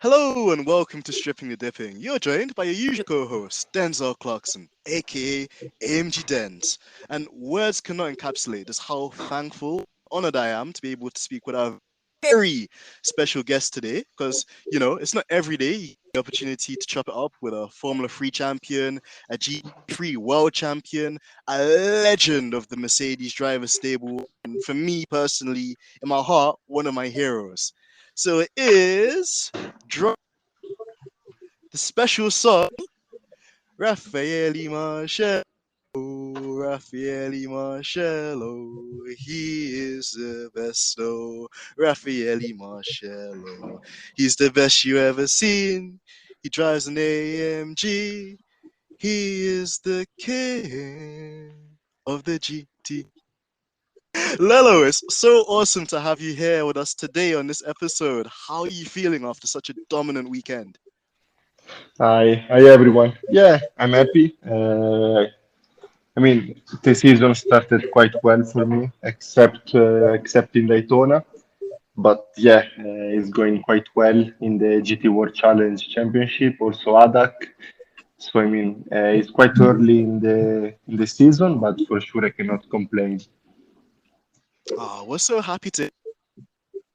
Hello and welcome to Stripping the Dipping. You're joined by your usual co-host, Denzel Clarkson, aka AMG Denz. And words cannot encapsulate just how thankful, honored I am to be able to speak with our very special guest today. Because, it's not every day you get the opportunity to chop it up with a Formula 3 champion, a G3 world champion, a legend of the Mercedes driver stable, and for me personally, in my heart, one of my heroes. So it is the special song, Raffaele Marciello. Raffaele Marciello, he is the best. Oh, Raffaele Marciello, he's the best you ever seen. He drives an AMG. He is the king of the GT. Lelo, it's so awesome to have you here with us today on this episode. How are you feeling after such a dominant weekend? Hi everyone. Yeah, I'm happy. The season started quite well for me, except in Daytona. But yeah, it's going quite well in the GT World Challenge Championship, also ADAC. So it's quite early in the season, but for sure I cannot complain. We're so happy to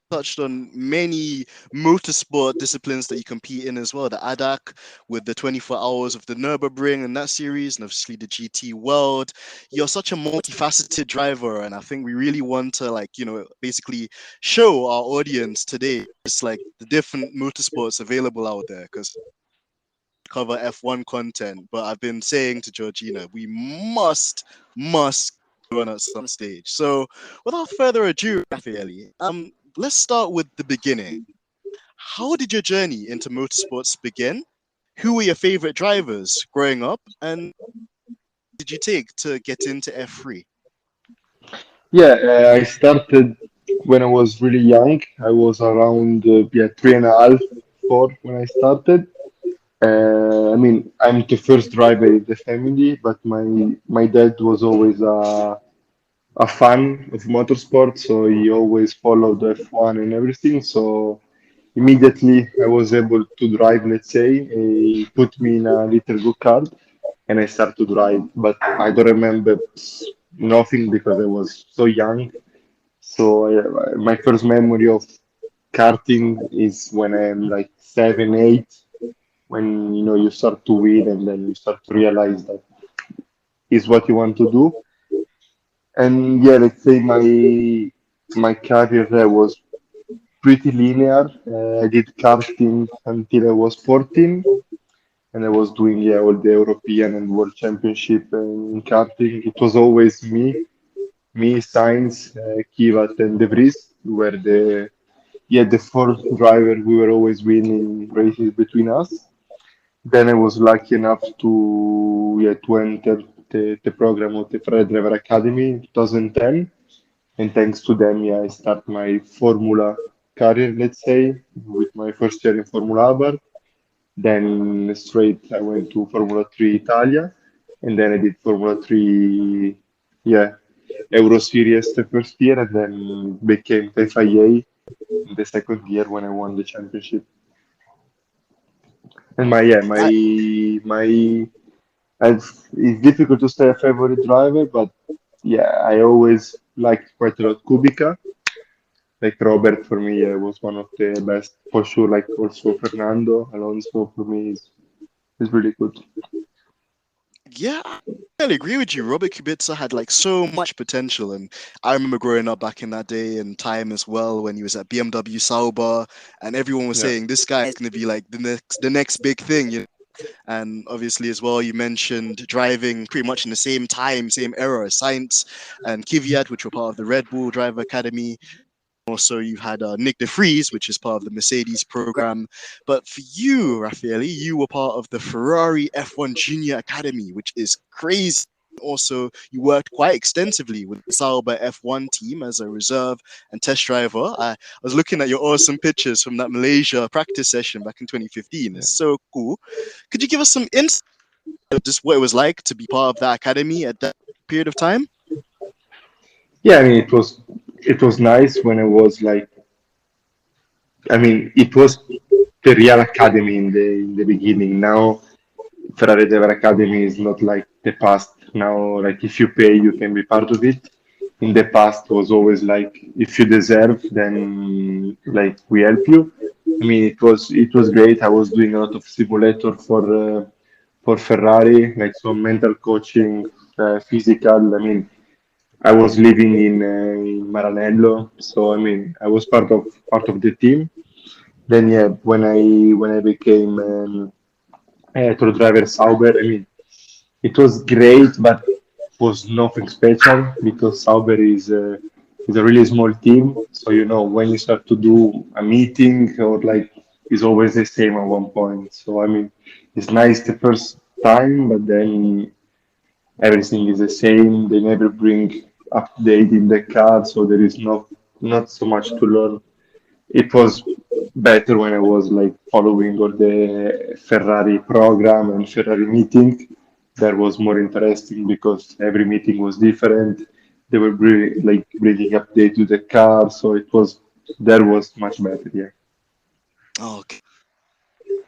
touched on many motorsport disciplines that you compete in as well. The ADAC with the 24 hours of the Nürburgring and that series, and obviously the GT World. You're such a multifaceted driver, and I think we really want to basically show our audience today just like the different motorsports available out there because cover F1 content, but I've been saying to Georgina, we must run at some stage. So without further ado, Raffaele, let's start with the beginning. How did your journey into motorsports begin? Who were your favorite drivers growing up? And did you take to get into F3? Yeah, I started when I was really young. I was around 3.5, 4 when I started. I'm the first driver in the family, but my dad was always a fan of motorsport, so he always followed F1 and everything. So immediately I was able to drive, let's say. He put me in a little go-kart and I started to drive, but I don't remember nothing because I was so young. So my first memory of karting is when I'm like 7, 8 when you start to win and then you start to realize that is what you want to do. And yeah, let's say my career there was pretty linear. I did karting until I was 14, and I was doing all the European and World Championship in karting. It was always me, Sainz, Kivat, and De Vries were the fourth driver. We were always winning races between us. Then I was lucky enough to enter the program of the Fred Driver Academy in 2010, and thanks to them, yeah, I start my Formula career, let's say, with my first year in Formula Abarth. Then straight I went to Formula 3 Italia, and then I did Formula 3, yeah, Euro Series the first year, and then became FIA in the second year when I won the championship. And I, my it's difficult to say a favorite driver, but yeah, I always liked quite a lot Kubica. Like Robert for me was one of the best for sure. Like also Fernando Alonso for me is really good. yeah, I really agree with you. Robert Kubica had like so much potential, and I remember growing up back in that day and time as well when he was at BMW Sauber, and everyone was Yeah, saying this guy is going to be like the next big thing, And obviously, as well, you mentioned driving pretty much in the same time, same era as Sainz and Kvyat, which were part of the Red Bull Driver Academy. Also, you had Nick De Vries, which is part of the Mercedes program. But for you, Raffaele, you were part of the Ferrari F1 Junior Academy, which is crazy. Also, you worked quite extensively with the Sauber F1 team as a reserve and test driver. I was looking at your awesome pictures from that Malaysia practice session back in 2015. yeah, It's so cool. Could you give us some insight of just what it was like to be part of that academy at that period of time? yeah. It was nice when I was like, it was the real academy in the beginning. Now Ferrari Driver Academy is not like the past. Now, like if you pay, you can be part of it. In the past, was always like if you deserve, then like we help you. I mean, it was great. I was doing a lot of simulator for Ferrari, like some mental coaching, physical. I mean, I was living in Maranello, so I mean, I was part of the team. Then yeah, when I became tour driver Sauber, I mean, it was great, but was nothing special because Sauber is a really small team. So you know when you start to do a meeting or like it's always the same at one point. So I mean, it's nice the first time, but then everything is the same. They never bring update in the car, so there is not so much to learn. It was better when I was like following all the Ferrari program and Ferrari meeting. That was more interesting because every meeting was different. They were like bringing update to the car, so that was much better. Yeah. Okay.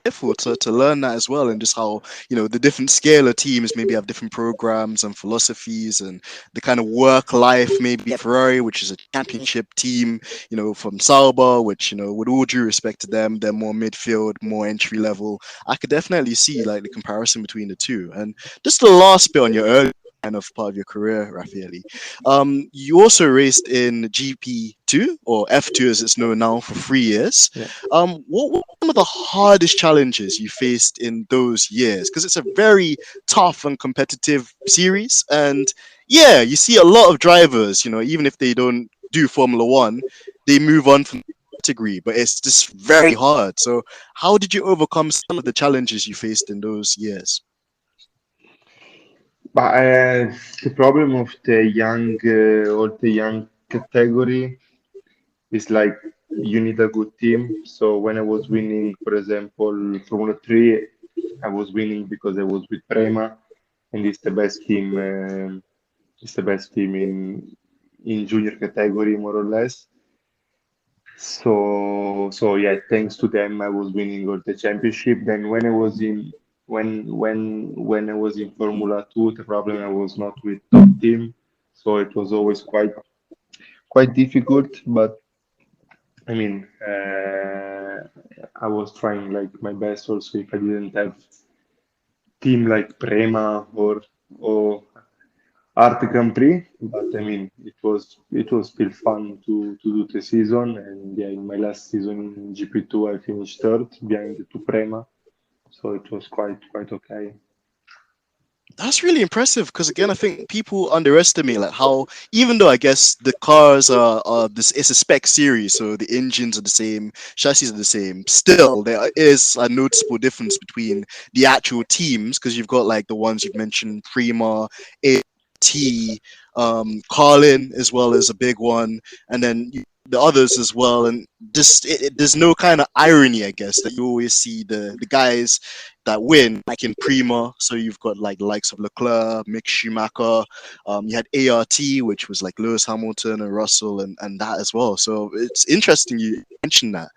Careful to learn that as well, and just how the different scale of teams maybe have different programs and philosophies, and the kind of work life maybe at Ferrari, which is a championship team, from Sauber, which with all due respect to them, they're more midfield, more entry level. I could definitely see like the comparison between the two. And just the last bit on your early kind of part of your career, Raffaele. You also raced in GP2 or F2 as it's known now for 3 years. Yeah. What were some of the hardest challenges you faced in those years? Because it's a very tough and competitive series, and yeah, you see a lot of drivers. Even if they don't do Formula One, they move on from the category, but it's just very hard. So, how did you overcome some of the challenges you faced in those years? But the problem of the young or the young category is like you need a good team. So when I was winning, for example, Formula 3, I was winning because I was with Prema, and it's the best team. It's the best team in junior category, more or less. So yeah, thanks to them, I was winning all the championship. Then when I was in Formula 2, the problem I was not with top team, so it was always quite difficult. But I mean, I was trying like my best. Also, if I didn't have team like Prema or Art Grand Prix, but I mean, it was still fun to do the season. And yeah, in my last season in GP2, I finished third behind the two Prema, so it was quite okay. That's really impressive because again, I think people underestimate like how even though I guess the cars are this it's a spec series, so the engines are the same, chassis are the same. Still, there is a noticeable difference between the actual teams because you've got like the ones you've mentioned, Prima, AT, Carlin as well as a big one, and then the others as well. And just there's no kind of irony, I guess, that you always see the guys that win, like in Prima. So you've got like the likes of Leclerc, Mick Schumacher. You had ART, which was like Lewis Hamilton and Russell, and that as well. So it's interesting you mentioned that.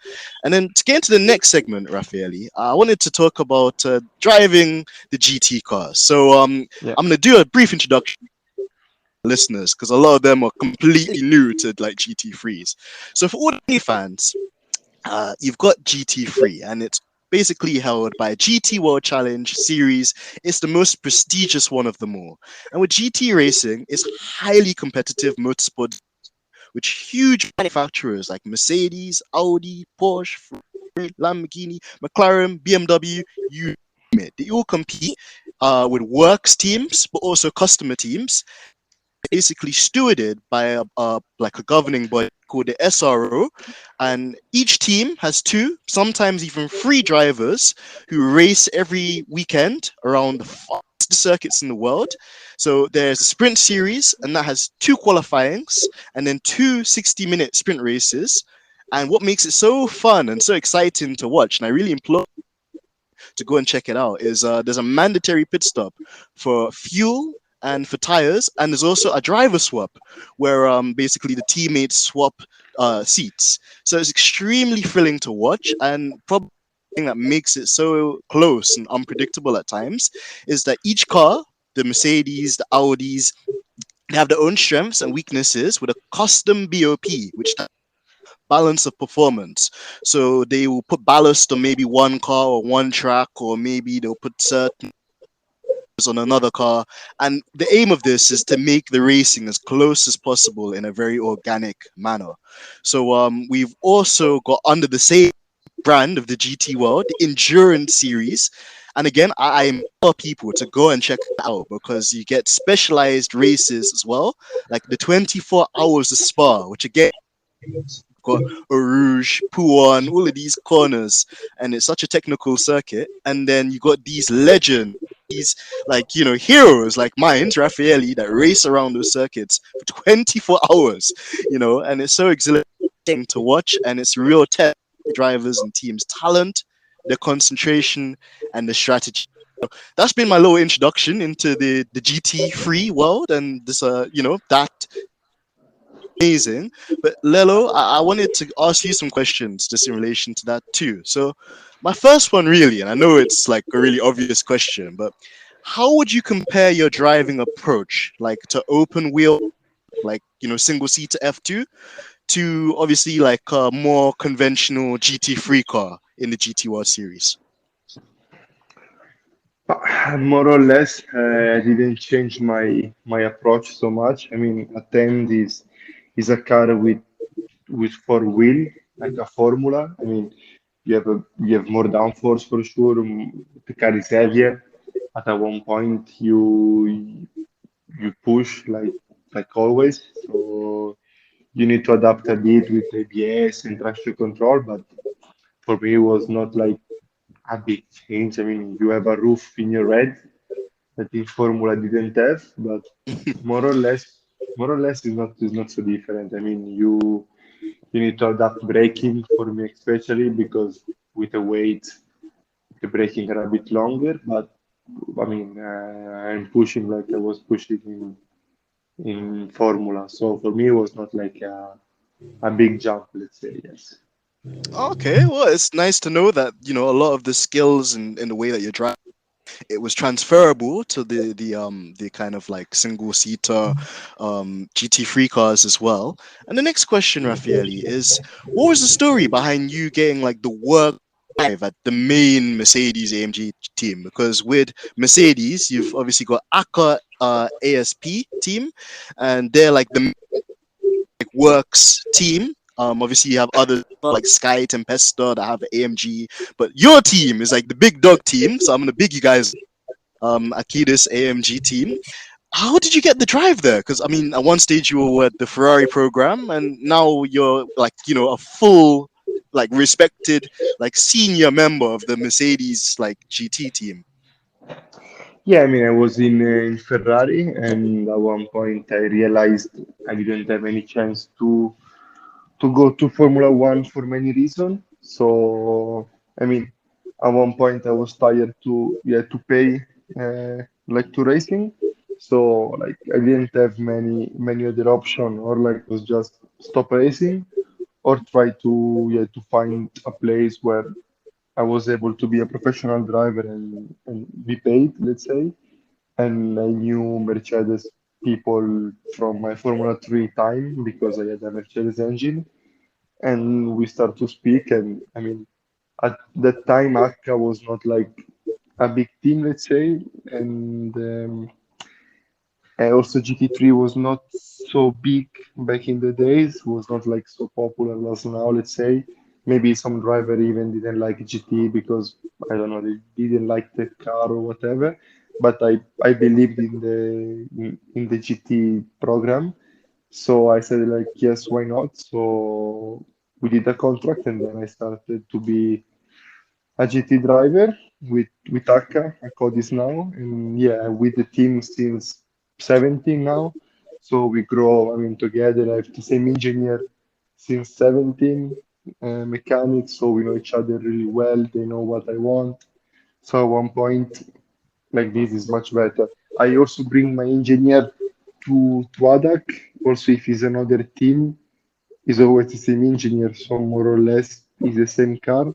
And then to get into the next segment, Raffaele, I wanted to talk about driving the GT cars. So Yeah. I'm going to do a brief introduction to listeners because a lot of them are completely new to like GT3s. So for all the fans, you've got GT3, and it's basically held by GT World Challenge Series. It's the most prestigious one of them all. And with GT racing, it's highly competitive motorsport, which huge manufacturers like Mercedes, Audi, Porsche, Ferrari, Lamborghini, McLaren, BMW, you name it. They all compete with works teams, but also customer teams, basically stewarded by like a governing body called the SRO, and each team has two, sometimes even three drivers who race every weekend around the fastest circuits in the world. So there's a sprint series, and that has two qualifyings and then two 60-minute sprint races. And what makes it so fun and so exciting to watch, and I really implore to go and check it out, is there's a mandatory pit stop for fuel and for tires, and there's also a driver swap where basically the teammates swap seats. So it's extremely thrilling to watch, and probably thing that makes it so close and unpredictable at times is that each car, the Mercedes, the Audis, they have their own strengths and weaknesses with a custom BOP, which balance of performance. So they will put ballast on maybe one car or one track, or maybe they'll put certain on another car. And the aim of this is to make the racing as close as possible in a very organic manner. So we've also got under the same brand of the GT world, the endurance series. And again, I implore people to go and check it out because you get specialized races as well, like the 24 hours of Spa, which again got a Rouge, Pouan, all of these corners, and it's such a technical circuit. And then you got these legends, these heroes like mines, Raffaele, that race around those circuits for 24 hours, and it's so exhilarating to watch, and it's real test drivers and teams' talent, their concentration, and the strategy. That's been my little introduction into the GT3 world, and this that amazing. But Lelo, I wanted to ask you some questions just in relation to that too. So my first one really, and I know it's like a really obvious question, but how would you compare your driving approach, like to open wheel, like single seater F2, to obviously like a more conventional GT3 car in the GT World Series? More or less, I didn't change my approach so much. I mean, a 10 is a car with four wheel, like a Formula. I mean, you have more downforce for sure. The car is heavier. At a one point, you push like always. So you need to adapt a bit with ABS and traction control. But for me, it was not like a big change. I mean, you have a roof in your head that in Formula didn't have, but more or less, more or less is not so different. I mean, you need to adapt braking for me especially because with the weight, the braking are a bit longer. But I mean, I'm pushing like I was pushing in Formula, so for me it was not like a big jump, let's say. Yes. Okay, well, it's nice to know that a lot of the skills and the way that you're driving, it was transferable to the kind of like single seater GT3 cars as well. And the next question, Raffaele, is what was the story behind you getting like the work drive at the main Mercedes AMG team? Because with Mercedes, you've obviously got ACA ASP team, and they're like the works team. Obviously, you have others like Sky Tempesta that have AMG, but your team is like the big dog team. So I'm gonna big you guys, Akidas AMG team. How did you get the drive there? Because I mean, at one stage you were at the Ferrari program, and now you're like a full, like respected, like senior member of the Mercedes like GT team. Yeah, I mean, I was in Ferrari, and at one point I realized I didn't have any chance to go to Formula One for many reasons. So, I mean, at one point I was tired to pay like to racing. So like I didn't have many other option, or like was just stop racing or try to find a place where I was able to be a professional driver and be paid, let's say. And I knew Mercedes people from my Formula 3 time because I had a Mercedes engine, and we start to speak. And I mean, at that time, Akka was not like a big team, let's say, and also GT3 was not so big back in the days, was not like so popular as now, let's say. Maybe some driver even didn't like GT because I don't know, they didn't like the car or whatever. But I believed in the GT program. So I said like yes, why not? So we did a contract, and then I started to be a GT driver with Akka. I call this now, and yeah, with the team since 17 now. So we grow. I mean, together. I have the same engineer since 17 mechanics, so we know each other really well. They know what I want. So at one point, like this is much better. I also bring my engineer to ADAC. Also, if he's another team, he's always the same engineer, so more or less it's the same car.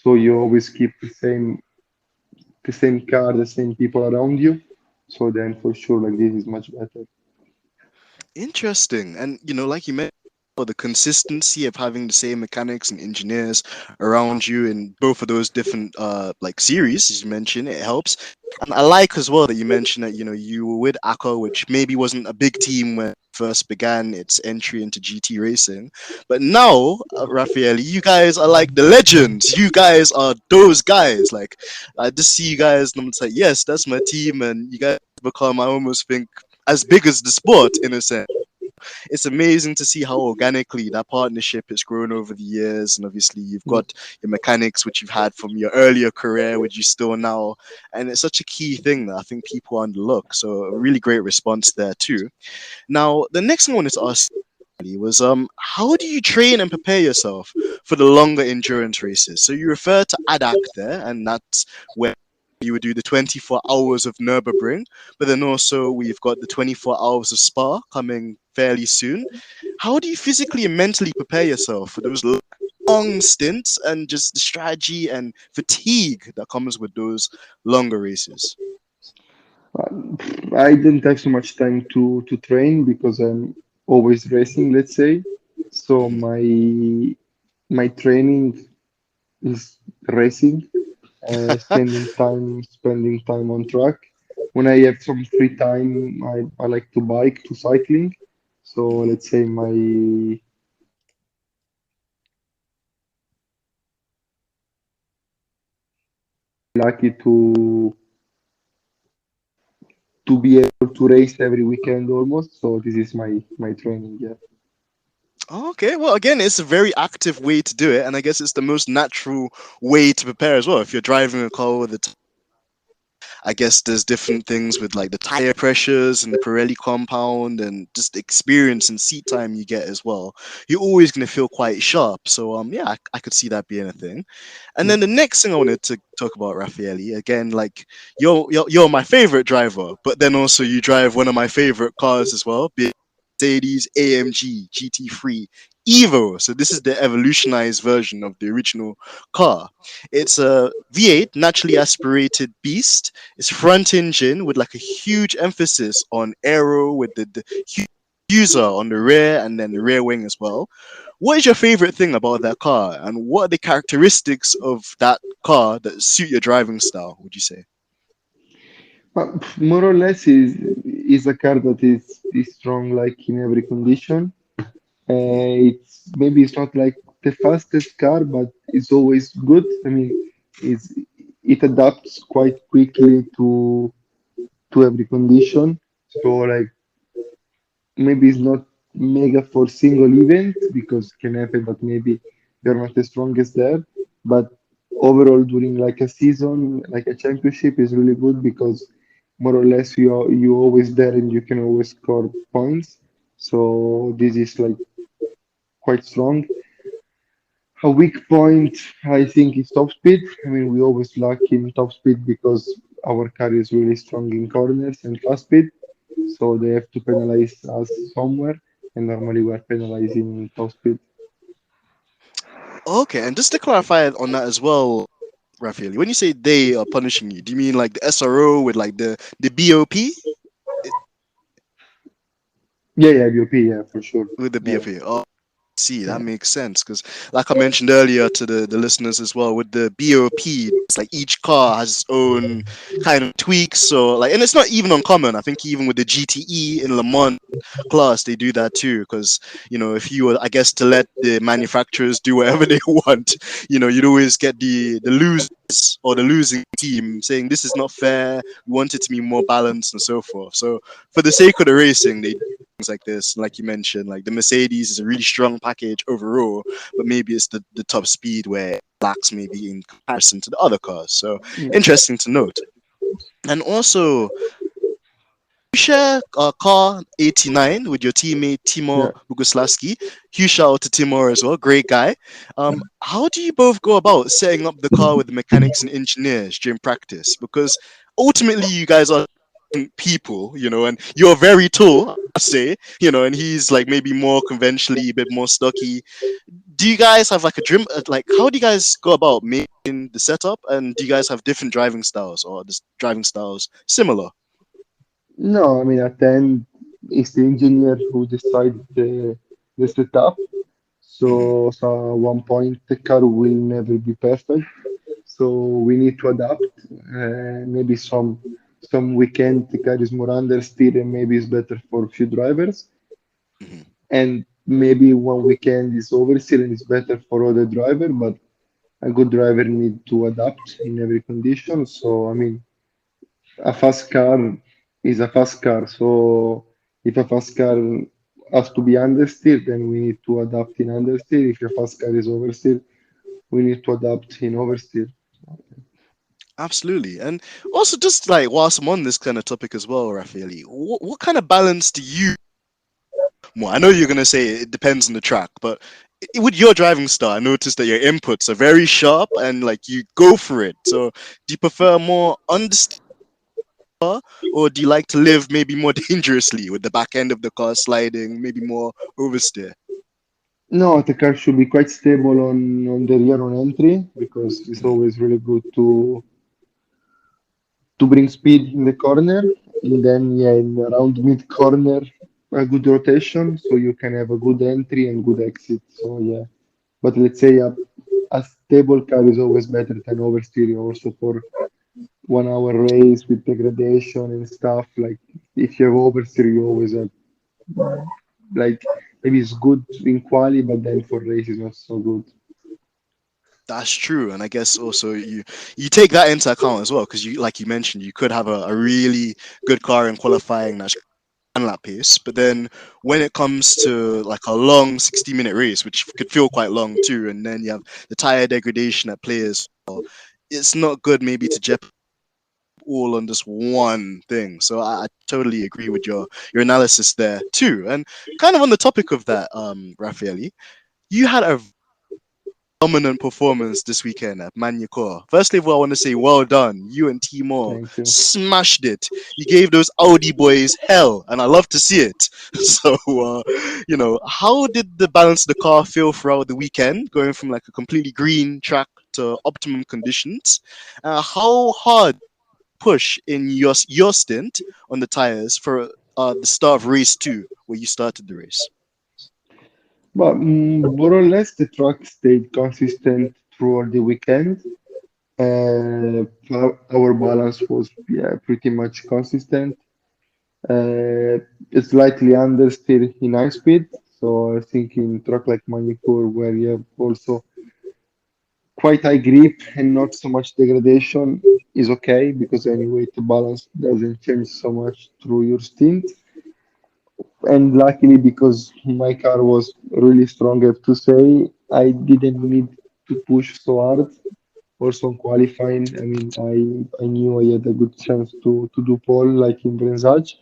so you always keep the same car, the same people around you. So then for sure, like this is much better. Interesting. And like you mentioned, the consistency of having the same mechanics and engineers around you in both of those different like series, as you mentioned, it helps. And I like as well that you mentioned that you were with Akko, which maybe wasn't a big team when it first began its entry into GT racing, but now, Raffaele, you guys are like the legends. You guys are those guys. Like I just see you guys, and I'm just like, yes, that's my team, and you guys become, I almost think, as big as the sport in a sense. It's amazing to see how organically that partnership has grown over the years. And obviously, you've Yeah. got your mechanics, which you've had from your earlier career, which you still now. And it's such a key thing that I think people underlook. So, a really great response there, too. Now, the next thing I wanted to ask you was how do you train and prepare yourself for the longer endurance races? So you refer to ADAC there, and that's where you would do the 24 hours of Nürburgring, but then also we've got the 24 hours of Spa coming fairly soon. How do you physically and mentally prepare yourself for those long stints and just the strategy and fatigue that comes with those longer races? I didn't have so much time to train because I'm always racing, let's say. So Mhm. my training is racing, spending time on track. When I have some free time, I like to bike, to cycling. So Mhm. let's say my lucky to be able to race every weekend almost. So this is my training. Yeah. Okay, well, again, it's a very active way to do it, and I guess it's the most natural way to prepare as well. If you're driving a car with I guess there's different things with like the tire pressures and the Pirelli compound and just the experience and seat time you get as well. You're always going to feel quite sharp. So yeah, I could see that being a thing. And Yeah. then the next thing I wanted to talk about, Raffaele, again, like you're my favorite driver, but then also you drive one of my favorite cars as well, be it Mercedes AMG GT3 Evo. So this is the evolutionized version of the original car. It's a V8 naturally aspirated beast. It's front engine with like a huge emphasis on aero with the huge user on the rear and then the rear wing as well. What is your favorite thing about that car, and what are the characteristics of that car that suit your driving style? Would you say? But more or less is a car that is strong like in every condition. It's maybe it's not like the fastest car, but it's always good. I mean, it's it adapts quite quickly to every condition. So like maybe it's not mega for single event because it can happen, but maybe you're not the strongest there. But overall, during like a season, like a championship, is really good because more or less you always there and you can always score points. So this is like quite strong. A weak point, I think, is top speed. I mean, we always lack in top speed because our car is really strong in corners and fast speed. So they have to penalize us somewhere, and normally we're penalizing top speed. Okay, and just to clarify on that as well, Raphael, when you say they are punishing you, do you mean like the SRO with like the BOP Yeah, yeah, BOP, yeah, for sure. with the Yeah, BOP? Oh, see, that yeah, makes sense because, like I mentioned earlier to the listeners as well, with the BOP, it's like each car has its own kind of tweaks. So, like, and it's not even uncommon. I think even with the GTE in Le Mans class, they do that too. Because if you were, I guess, to let the manufacturers do whatever they want, you'd always get the losers or the losing team saying this is not fair. We want it to be more balanced and so forth. So, for the sake of the racing, they things like this. Like you mentioned, like the Mercedes is a really strong package overall, but maybe it's the top speed where it lacks maybe in comparison to the other cars. So yeah, interesting to note. And also, you share a car 89 with your teammate Timur yeah. Boguslavski. Huge shout out to Timur as well, great guy. How do you both go about setting up the car with the mechanics and engineers during practice? Because ultimately, you guys are people, and you're very tall, I say, and he's like maybe more conventionally a bit more stocky. Do you guys have like a dream? Like, how do you guys go about making the setup? And do you guys have different driving styles, or the driving styles similar? No, I mean, at the end, it's the engineer who decides the setup. Hmm. So at one point, the car will never be perfect. So we need to adapt. Maybe some weekend the car is more understeer and maybe it's better for a few drivers. Hmm. And maybe one weekend is oversteer and it's better for other driver. But a good driver need to adapt in every condition. So I mean, a fast car is a fast car. So if a fast car has to be understeer, then we need to adapt in understeer. If a fast car is oversteer, we need to adapt in oversteer. Absolutely. And also, just like whilst I'm on this kind of topic as well, Raffaele, what kind of balance do you more? I know you're gonna say it depends on the track, but with your driving style, I noticed that your inputs are very sharp and like you go for it. So, do you prefer more understeer, or do you like to live maybe more dangerously with the back end of the car sliding, maybe more oversteer? No, the car should be quite stable on the rear on entry because it's Mhm. always really good to bring speed in the corner. And then, yeah, in around mid corner, a good rotation so you can have a good entry and good exit. So, yeah. But let's say a stable car is always better than oversteer also for 1 hour race with degradation and stuff. Like if you have oversteer, you always have like maybe it's good in quali, but then for race it's not so good. That's true, and I guess also you take that into account as well because you, like you mentioned, you could have a really good car in qualifying that's lap pace, but then when it comes to like a long 60-minute race, which could feel quite long too, and then you have the tire degradation at players, it's not good maybe to jeopardize all on this one thing. So I totally agree with your analysis there too. And kind of on the topic of that, Raffaele, you had a dominant performance this weekend at Magny-Cours. Firstly of all, I want to say well done. You and Timor Thank you. smashed it. You gave those Audi boys hell, and I love to see it. So, how did the balance of the car feel throughout the weekend, going from like a completely green track to optimum conditions? How hard push in your stint on the tires for the start of race two, where you started the race? But more or less, the track stayed consistent throughout the weekend. Our balance was yeah pretty much consistent. Uh, Slightly under still in high speed. So I think in track like Manicure, where you have also quite high grip and not so much degradation, is okay because anyway the balance doesn't change so much through your stint. And luckily, because my car was really strong, I have to say, I didn't need to push so hard. Also, on qualifying, I mean, I knew I had a good chance to do pole like in Brenzage.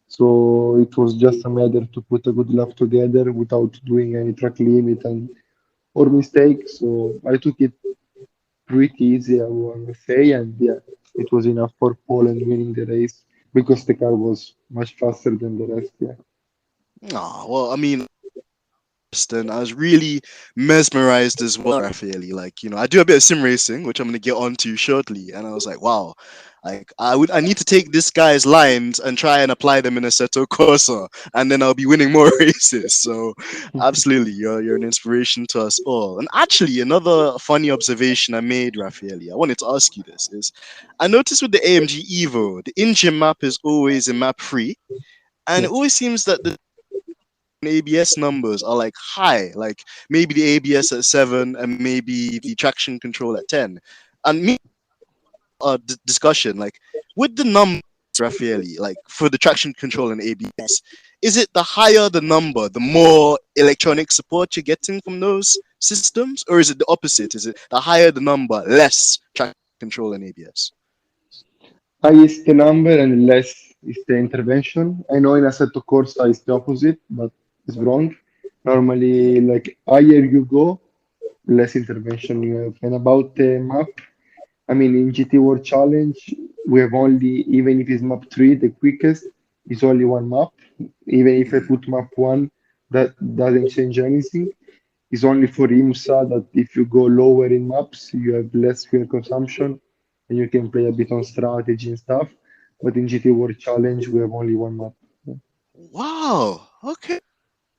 So it was just a matter to put a good lap together without doing any track limit and or mistake. So I took it pretty easy, I want to say, and yeah, it was enough for pole and winning the race because the car was much faster than the rest. Yeah. Ah, well, I mean, and I was really mesmerized as well, Raffaele. Like, I do a bit of sim racing, which I'm gonna get onto shortly, and I was like, wow, like I need to take this guy's lines and try and apply them in a Assetto Corsa, and then I'll be winning more races. So, absolutely, you're an inspiration to us all. And actually, another funny observation I made, Raffaele, I wanted to ask you this is, I noticed with the AMG Evo, the engine map is always in map free, and Yeah. it always seems that the ABS numbers are like high, like maybe the ABS at 7 and maybe the traction control at 10. And me, discussion, like with the numbers, Raffaele, like for the traction control and ABS, is it the higher the number, the more electronic support you're getting from those systems? Or is it the opposite? Is it the higher the number, less traction control and ABS? High is the number and less is the intervention. I know in Assetto Corsa it's the opposite, but it's wrong. Normally, like higher you go, less intervention you have. And about the map, I mean, in GT World Challenge, we have only, even if it's map 3, the quickest, is only one map. Even if I Mhm. put map 1, that doesn't change anything. It's only for IMSA that if you go lower in maps, you have less fuel consumption and you can play a bit on strategy and stuff. But in GT World Challenge, we have only one map. Wow. Okay.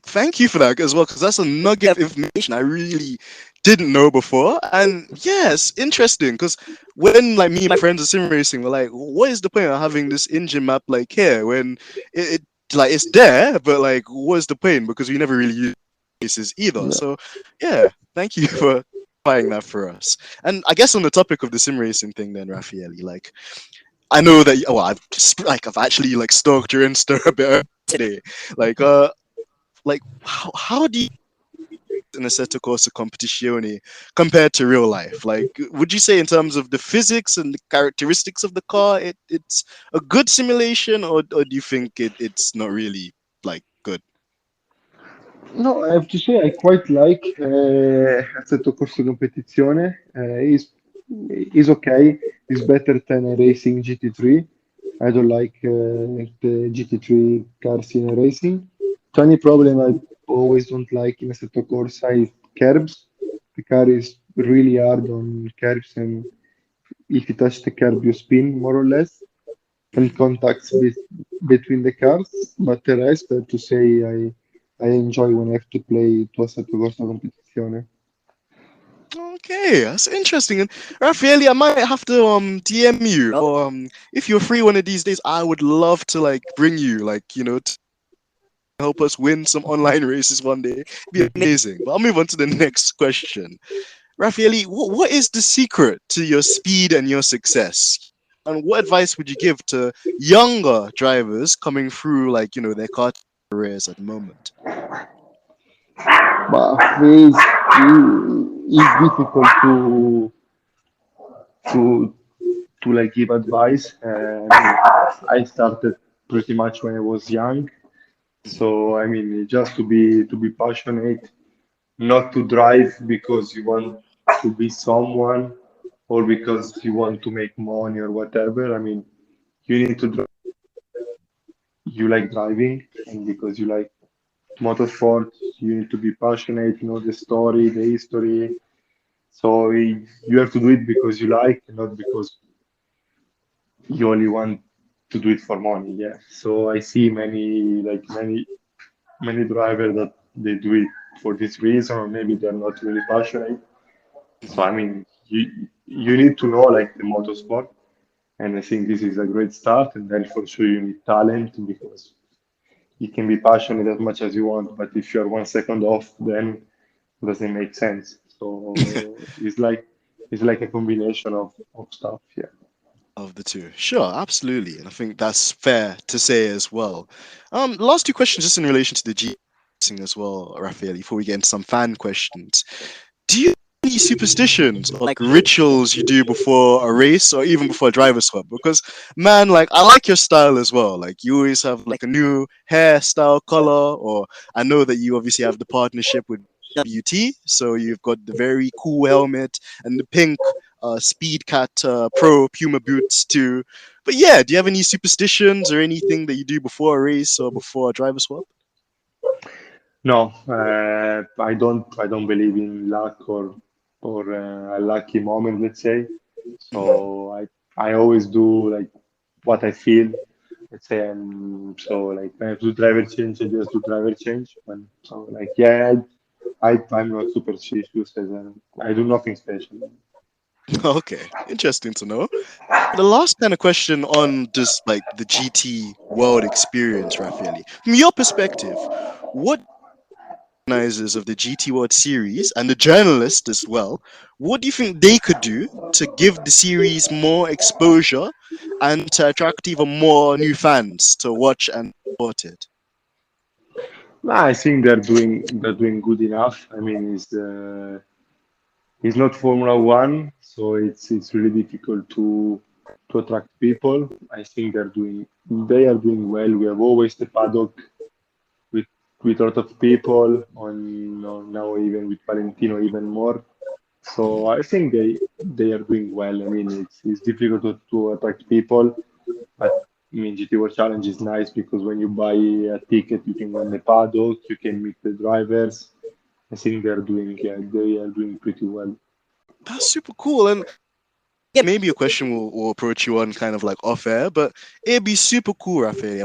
Thank you for that as well, because that's a nugget of information I really didn't know before. And yeah, it's interesting because when like me and my friends are sim racing, we're like, what is the point of having this engine map like here when it like it's there, but like what is the point? Because we never really use races either. Yeah. So yeah, thank you for clarifying that for us. And I guess on the topic of the sim racing thing, then Raffaele, like I know that well, I've actually like stalked your Insta a bit today, like how do you in Assetto Corsa Competizione compared to real life? Like, would you say in terms of the physics and the characteristics of the car, it's a good simulation, or do you think it's not really like good? No, I have to say I quite like Assetto Corsa Competizione. Is okay. It's better than a racing GT3. I don't like the GT3 cars in a racing. The only problem I always don't like in Assetto Corsa is curbs. The car is really hard on curbs, and if you touch the curb, you spin more or less, and Mhm. contacts between the cars. But the rest, I have to say, I enjoy when I have to play to Assetto Corsa Competizione. Okay, that's interesting. And Raffaele, I might have to DM you, or if you're free one of these days, I would love to like bring you, like to help us win some online races one day. Be amazing. But I'll move on to the next question. Raffaele, what is the secret to your speed and your success? And what advice would you give to younger drivers coming through, like, their car careers at the moment? But it's difficult to to like give advice. I started pretty much when I was young, Mhm. so I mean just to be passionate, not to drive because you want to be someone or because you want to make money or whatever. I mean, you need to drive. You like driving, and because you like motorsport, you need to be passionate, know the story, the history. So you have to do it because you like, and not because you only want to do it for money. Yeah. So I see many drivers that they do it for this reason, or maybe they're not really passionate. So Mhm. I mean, you need to know like the motorsport, and I think this is a great start. And then for sure you need talent because you can be passionate as much as you want, but if you're 1 second off, then it doesn't make sense. So it's like a combination of stuff. Yeah. Of the two. Sure, absolutely. And I think that's fair to say as well. Last two questions just in relation to the G racing as well, Raphael, before we get into some fan questions. Do you have any superstitions or like rituals you do before a race or even before a driver swap? Because man, like I like your style as well. Like you always have like a new hairstyle color, or I know that you obviously have the partnership with WT, so you've got the very cool helmet and the pink Speed Cat Pro Puma boots too. But yeah, do you have any superstitions or anything that you do before a race or before a driver swap? No, I don't believe in luck or a lucky moment, let's say. Mhm. So I always do like what I feel. Let's say so like when I do driver change, I just do driver change. So like yeah, I'm not superstitious and I do nothing special. Okay, interesting to know. The last kind of question on just like the GT world experience, Raffaele, from your perspective, what organizers of the GT World Series and the journalists as well, what do you think they could do to give the series more exposure and to attract even more new fans to watch and support it? Nah, I think they're doing good enough. I mean, it's not Formula One, so it's really difficult to attract people. I think they are doing well. We have always the paddock with with a lot of people on now even with Valentino even more. So I think they are doing well. I mean, it's difficult to attract people, but I mean, GT World Challenge is nice because when you buy a ticket, you can go in the paddock, you can meet the drivers. I think they are doing pretty well. That's super cool. And yeah, maybe a question will approach you on kind of like off air, but it'd be super cool, Raffaele.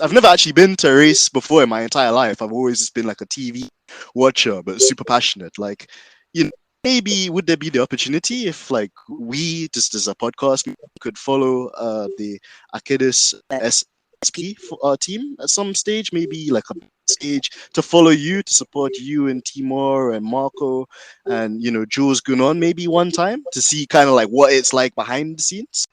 I've never actually been to a race before in my entire life. I've always just been like a TV watcher, but super passionate. Like, you know, maybe would there be the opportunity if like we just as a podcast could follow the Akidis SP team at some stage, maybe like a stage to follow you, to support you and Timor and Marco and Jules Gunon maybe one time to see kind of like what it's like behind the scenes.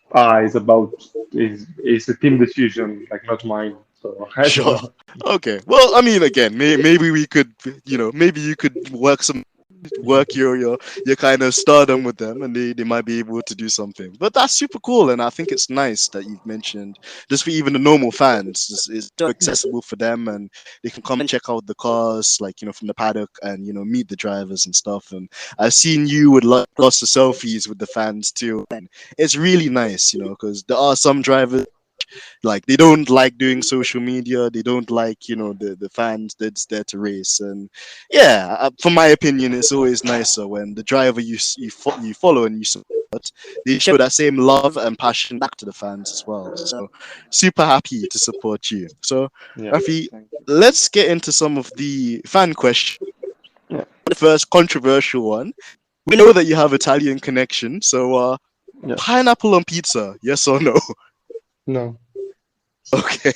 It's a team decision, like not mine. So I don't Sure. know. Okay. Well, I mean, again, maybe we could, maybe you could work your kind of stardom with them, and they might be able to do something. But that's super cool, and I think it's nice that you've mentioned just for even the normal fans, it's so accessible for them, and they can come and check out the cars, like from the paddock, and meet the drivers and stuff. And I've seen you with lots of selfies with the fans too, and it's really nice, because there are some drivers like they don't like doing social media, they don't like the fans that's there to race. And yeah, from my opinion, it's always nicer when the driver you follow and you support, they show that same love and passion back to the fans as well. So super happy to support you. So Yeah, Rafi, thank you. let's get into some of the fan questions. Yeah, The first controversial one, we know that you have Italian connection, so yeah, pineapple on pizza, yes or no? no, Okay.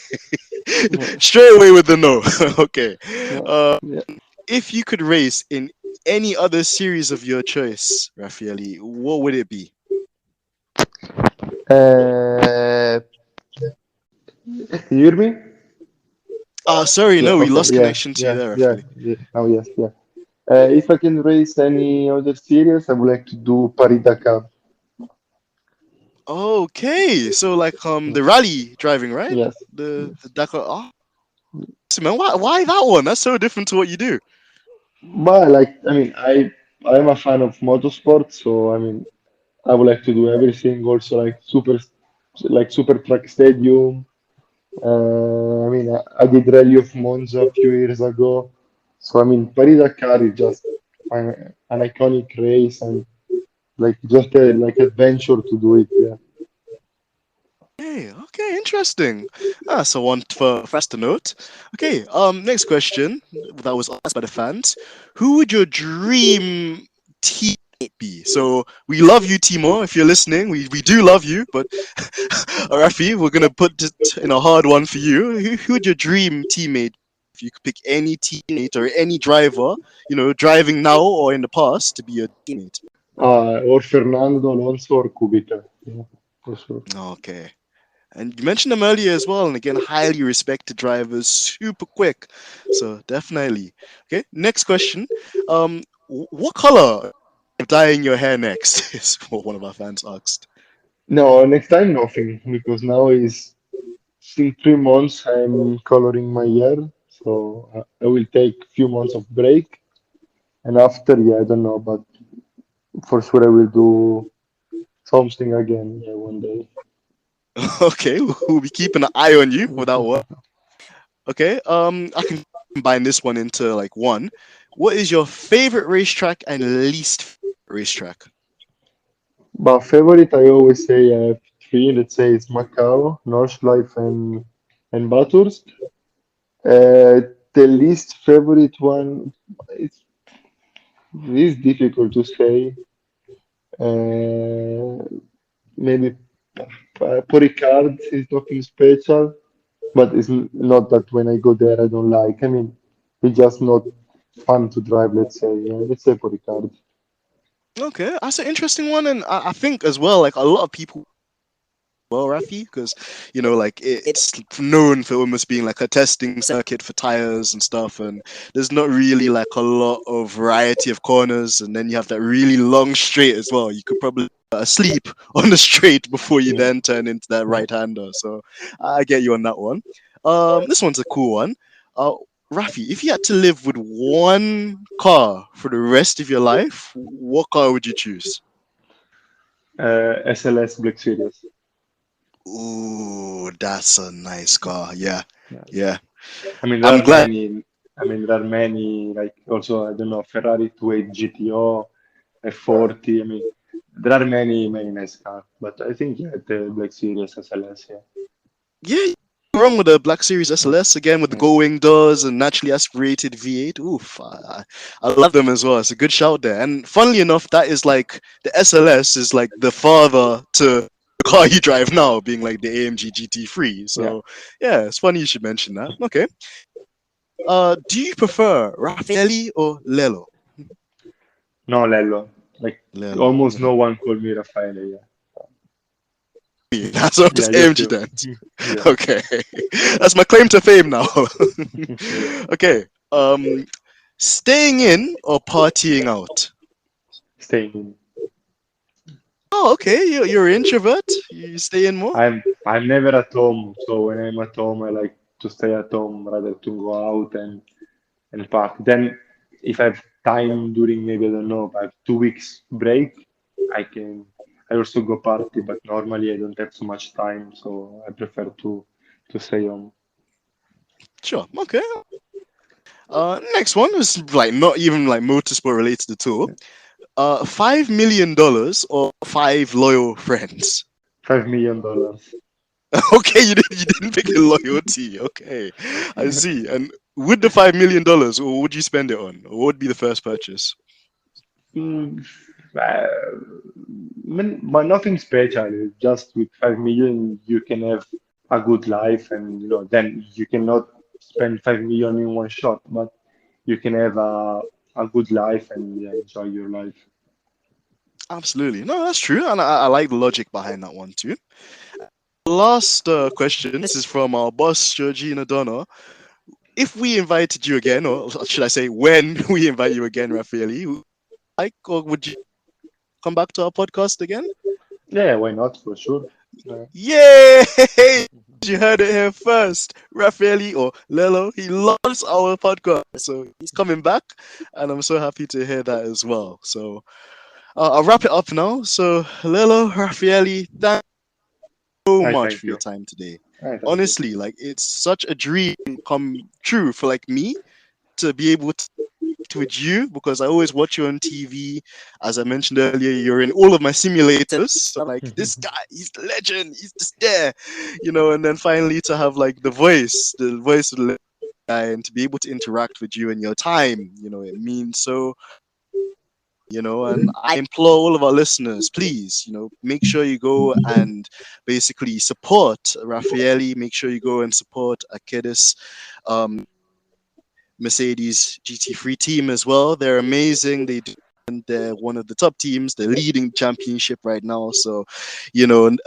no, Straight away with the no. Okay. no, Uh, yeah. if you could race in any other series of your choice, Raffaele, what would it be? Uh, you hear me? Sorry, Yeah, no, we okay, lost yeah, connection to you yeah, there, yeah, Raffaele. yeah. Oh, yes, yeah. If I can race any other series, I would like to do Paris Dakar. Okay, so like Yeah. the rally driving, right? Yes, The yes. Dakar. Oh, man, why that one? That's so different to what you do. But like, I mean, I'm a fan of motorsport, so I mean, I would like to do everything. Also, like super track stadium. I mean, I did Rally of Monza a few years ago. So I mean, Paris Dakar is just an iconic race and like just a like adventure to do it. Yeah. Hey, okay, interesting. So one for us to note. Okay, next question that was asked by the fans. Who would your dream teammate be? So we love you, Timo. If you're listening, we do love you. But Rafi, we're gonna put it in a hard one for you. Who would your dream teammate? If you could pick any teammate or any driver, driving now or in the past, to be your teammate. Or Fernando Alonso or Kubica. Yeah, for sure. Okay. And you mentioned them earlier as well, and again, highly respected drivers, super quick. So definitely. Okay, next question. What color dyeing your hair next? Is what one of our fans asked. No, next time nothing because now is in 3 months I'm coloring my hair, so I will take few months of break, and after, yeah, I don't know, but for sure I will do something again, yeah, one day. Okay, we'll be keeping an eye on you for that one. Okay, I can combine this one into like one. What is your favorite racetrack and least favorite racetrack? But favorite, I always say I have three. Let's say it's Macau, Nordschleife, and Bathurst. The least favorite one, it's difficult to say. Uh, Maybe Poricard is nothing special, but it's not that when I go there I don't like. I mean, it's just not fun to drive. Let's say, yeah, let's say Poricard. Okay, that's an interesting one, and I think as well, like a lot of people well, Rafi, because like it's known for almost being like a testing circuit for tires and stuff, and there's not really like a lot of variety of corners, and then you have that really long straight as well. You could probably sleep on the straight before you Yeah, then turn into that yeah. right hander. So I get you on that one. This one's a cool one. Uh, Rafi, if you had to live with one car for the rest of your life, what car would you choose? SLS Black Series. Ooh, that's a nice car. Yeah, Yeah. yeah. I mean, there I'm are glad. many. I mean, there are many. Like also, I don't know, Ferrari 28 GTO, F40. I mean, there are many nice cars. But I think yeah, the Black Series SLS. Yeah. Yeah, you're wrong with the Black Series Yeah. SLS again with the Yeah. going doors and naturally aspirated V8. Oof, I love them as well. It's a good shout there. And funnily enough, that is like the SLS is like the father to the car you drive now, being like the AMG GT3. Yeah. So yeah, it's funny you should mention that. Okay. Do you prefer Raffaele or Lello? No, Lello. Like Lello. almost no one called me Raffaele. Yeah. That's what this Yeah, just AMG you. then. Yeah. Okay, that's my claim to fame now. Okay. Staying in or partying out? Staying in. Oh, okay. You're an introvert. You stay in more. I'm never at home, so when I'm at home, I like to stay at home rather to go out and park. Then, if I have time during maybe I don't know, about 2 weeks break, I can I also go party. But normally I don't have so much time, so I prefer to stay home. Sure. Okay. Next one is like not even like motorsport related at all. $5 million or five loyal friends. $5 million. Okay, you didn't pick a loyalty. Okay, I see. And with the $5 million, what would you spend it on? Or what would be the first purchase? Mm, but nothing special. Just with 5 million, you can have a good life, and then you cannot spend 5 million in one shot, but you can have a good life and yeah, enjoy your life. Absolutely. No, that's true. And I like the logic behind that one too. Last question. This is from our boss, Georgina Donna. If we invited you again, or should I say, when we invite you again, Raffaele, like, or would you come back to our podcast again? Yeah, why not? For sure. Uh, Yay! You heard it here first. Raffaele or Lelo, he loves our podcast. So he's coming back, and I'm so happy to hear that as well. So I'll wrap it up now. So, Lelo, Raffaele, thank you so I much thank for your you. time today. I thank you. Honestly, like it's such a dream come true for like me to be able to with you because I always watch you on TV. As I mentioned earlier, you're in all of my simulators. So I'm like, this guy, he's the legend. He's just there, And then finally to have like the voice of the guy, and to be able to interact with you and your time, it means so. And I implore all of our listeners, please, make sure you go and basically support Raffaele. Make sure you go and support Akedis. Um, Mercedes GT3 team as well. They're amazing. And they're one of the top teams. They're leading the championship right now. So,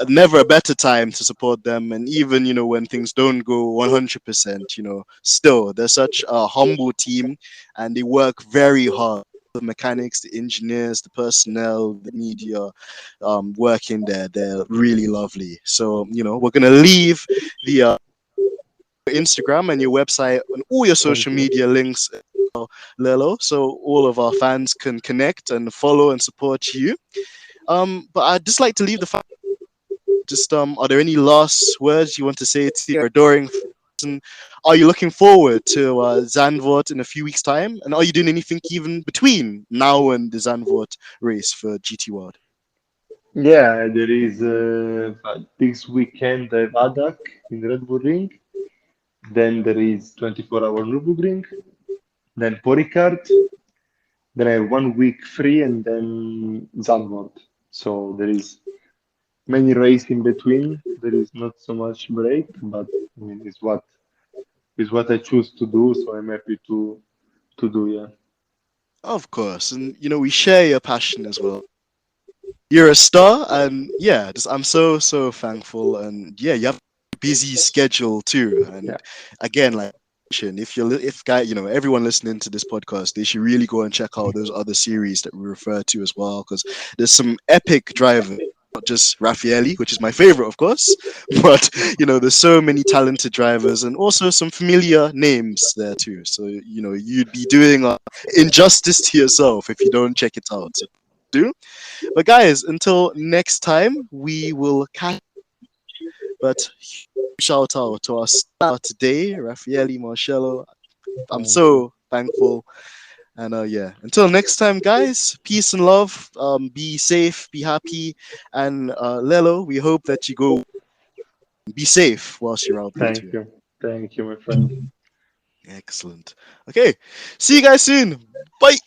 never a better time to support them. And even, when things don't go 100%, still, they're such a humble team and they work very hard. The mechanics, the engineers, the personnel, the media working there, they're really lovely. So, we're going to leave the Instagram and your website and all your Thank social you. media links, Lelo, so all of our fans can connect and follow and support you. But I'd just like to leave the fans. Just are there any last words you want to say to your adoring fans? And are you looking forward to Zandvoort in a few weeks' time? And are you doing anything even between now and the Zandvoort race for GT World? Yeah, there is this weekend I have ADAC in Red Bull Ring. Then there is 24-hour Nürburgring. Then Poricard. Then I have 1 week free and then Zandvoort. So there is many races in between. There is not so much break, but I mean it's what I choose to do, so I'm happy to do, yeah. Of course, and we share your passion as well. You're a star, and yeah, I'm so so thankful, and yeah, you have a busy schedule too, Yeah. and again, like I mentioned, if guy, everyone listening to this podcast, they should really go and check out those other series that we refer to as well, because there's some epic drivers. not just Raffaele, which is my favorite, of course, but there's so many talented drivers and also some familiar names there too. So you'd be doing injustice to yourself if you don't check it out. So do. But guys, until next time, we will catch. But shout out to our star today, Raffaele Marciello. I'm Thank you. so thankful. And yeah, until next time, guys, peace and love. Be safe, be happy. And Lelo, we hope that you go be safe whilst you're out there Thank too. you. Thank you, my friend. Excellent. Okay, see you guys soon. Bye.